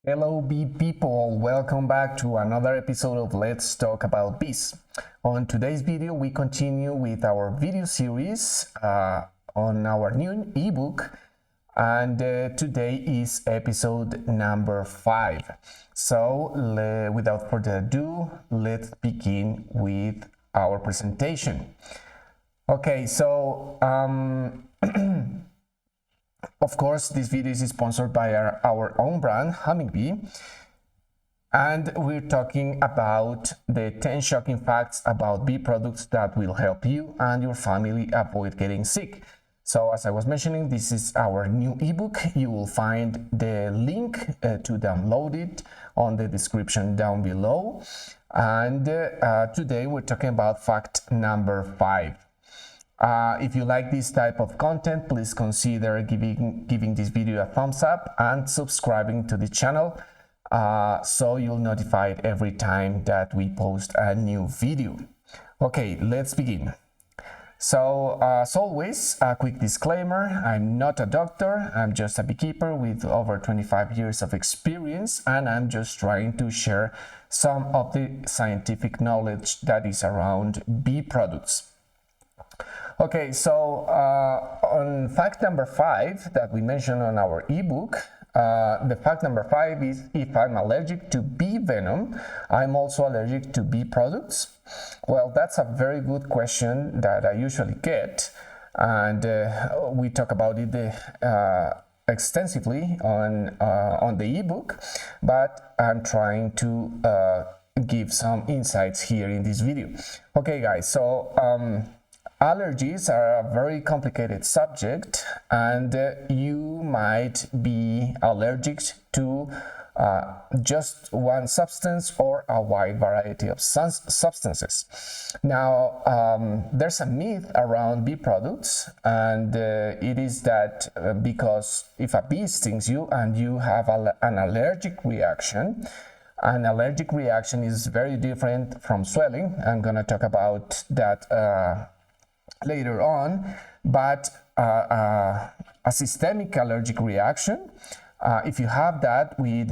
Hello bee people, welcome back to another episode of Let's Talk About Bees. On today's video we continue with our video series on our new ebook, and today is episode number 5. So without further ado, let's begin with our presentation. Okay, so of course, this video is sponsored by our own brand, Hummingbee, and we're talking about the 10 shocking facts about bee products that will help you and your family avoid getting sick. So as I was mentioning, this is our new ebook. You will find the link to download it on the description down below. And today we're talking about fact number 5. If you like this type of content, please consider giving this video a thumbs up and subscribing to the channel so you'll notified every time that we post a new video. Okay, let's begin. So as always, a quick disclaimer: I'm not a doctor, I'm just a beekeeper with over 25 years of experience, and I'm just trying to share some of the scientific knowledge that is around bee products. Okay, so on fact number 5 that we mentioned on our ebook, the fact number 5 is: if I'm allergic to bee venom, I'm also allergic to bee products. Well, that's a very good question that I usually get, and we talk about it extensively on the ebook, but I'm trying to give some insights here in this video. Okay, guys, so allergies are a very complicated subject, and you might be allergic to just one substance or a wide variety of substances. Now, there's a myth around bee products, and it is that because if a bee stings you and you have an allergic reaction, an allergic reaction is very different from swelling. I'm going to talk about that later on, but a systemic allergic reaction, if you have that with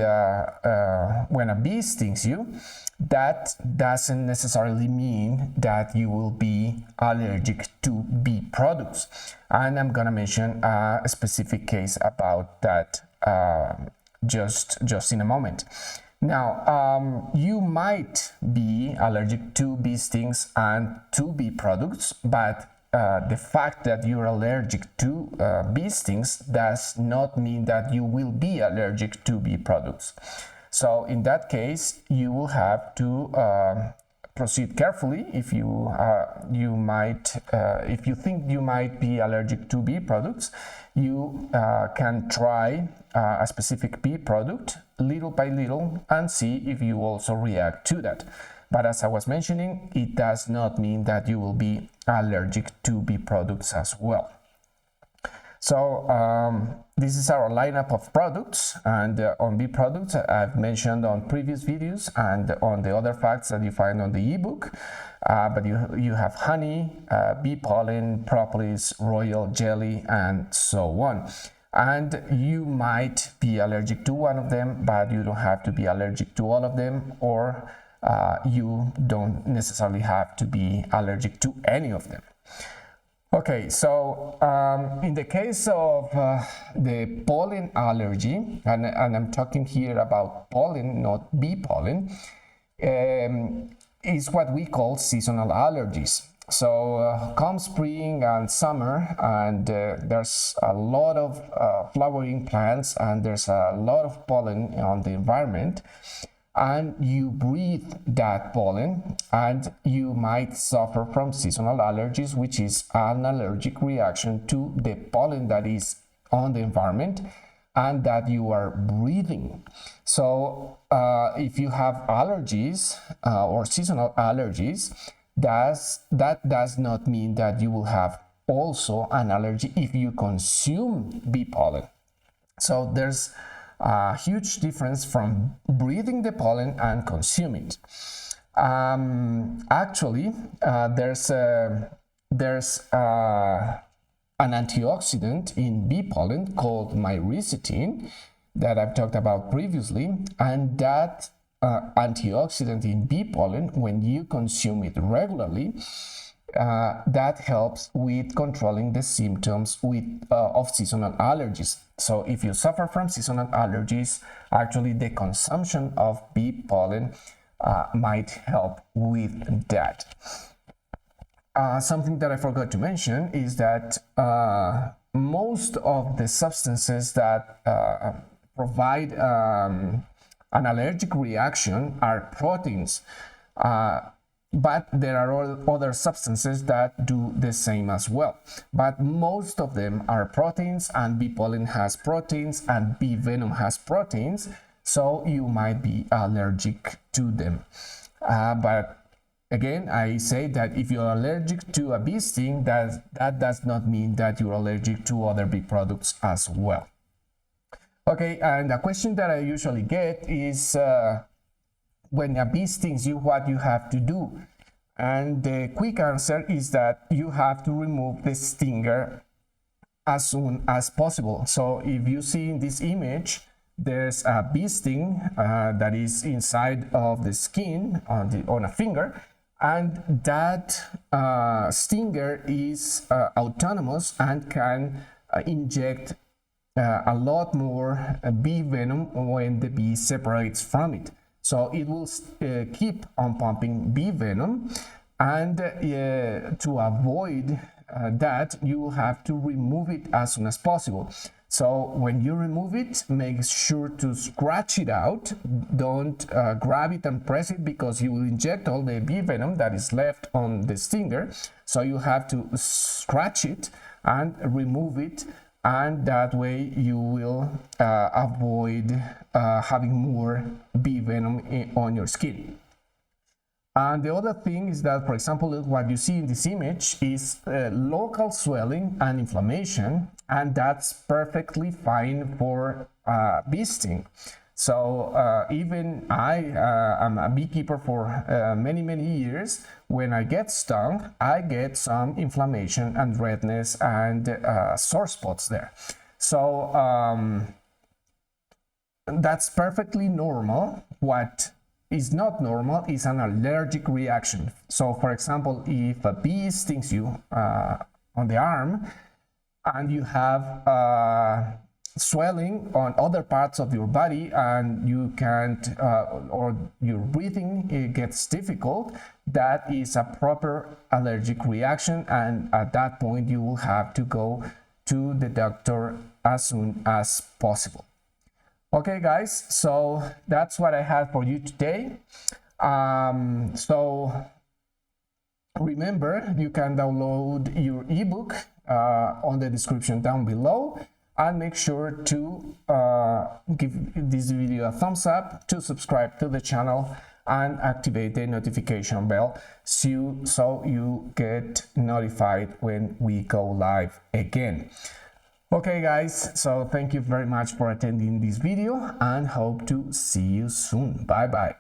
when a bee stings you, that doesn't necessarily mean that you will be allergic to bee products, and I'm gonna mention a specific case about that just in a moment. Now, you might be allergic to bee stings and to bee products, but the fact that you're allergic to bee stings does not mean that you will be allergic to bee products. So in that case, you will have to proceed carefully. If you if you think you might be allergic to bee products, you can try a specific bee product little by little and see if you also react to that. But as I was mentioning, it does not mean that you will be allergic to bee products as well. So this is our lineup of products, and on bee products I've mentioned on previous videos and on the other facts that you find on the ebook. But you have honey, bee pollen, propolis, royal jelly, and so on. And you might be allergic to one of them, but you don't have to be allergic to all of them, or you don't necessarily have to be allergic to any of them. Okay, so in the case of the pollen allergy, and I'm talking here about pollen, not bee pollen, is what we call seasonal allergies. So come spring and summer, and there's a lot of flowering plants, and there's a lot of pollen on the environment, and you breathe that pollen, and you might suffer from seasonal allergies, which is an allergic reaction to the pollen that is on the environment and that you are breathing. So if you have allergies or seasonal allergies, that does not mean that you will have also an allergy if you consume bee pollen. So there's a huge difference from breathing the pollen and consuming it. Actually, there's an antioxidant in bee pollen called myricetin that I've talked about previously, and that antioxidant in bee pollen, when you consume it regularly, that helps with controlling the symptoms of seasonal allergies. So if you suffer from seasonal allergies, actually the consumption of bee pollen might help with that. Something that I forgot to mention is that most of the substances that provide an allergic reaction are proteins. But there are other substances that do the same as well. But most of them are proteins, and bee pollen has proteins, and bee venom has proteins, so you might be allergic to them. But again, I say that if you're allergic to a bee sting, that does not mean that you're allergic to other bee products as well. Okay, and a question that I usually get is, when a bee stings you, what you have to do? And the quick answer is that you have to remove the stinger as soon as possible. So if you see in this image, there's a bee sting that is inside of the skin on a finger, and that stinger is autonomous and can inject a lot more bee venom when the bee separates from it. So it will keep on pumping bee venom, and to avoid that, you will have to remove it as soon as possible. So when you remove it, make sure to scratch it out. Don't grab it and press it, because you will inject all the bee venom that is left on the stinger. So you have to scratch it and remove it, and that way you will avoid having more bee venom on your skin. And the other thing is that, for example, what you see in this image is local swelling and inflammation, and that's perfectly fine for bee sting. So even I am a beekeeper for many years. When I get stung, I get some inflammation and redness and sore spots there. So that's perfectly normal. What is not normal is an allergic reaction. So for example, if a bee stings you on the arm and you have swelling on other parts of your body, and you can't or your breathing gets difficult, that is a proper allergic reaction, and at that point you will have to go to the doctor as soon as possible. Okay guys, so that's what I had for you today. So remember, you can download your ebook on the description down below, and make sure to give this video a thumbs up, to subscribe to the channel, and activate the notification bell so you get notified when we go live again. Okay guys, so thank you very much for attending this video, and hope to see you soon. Bye bye.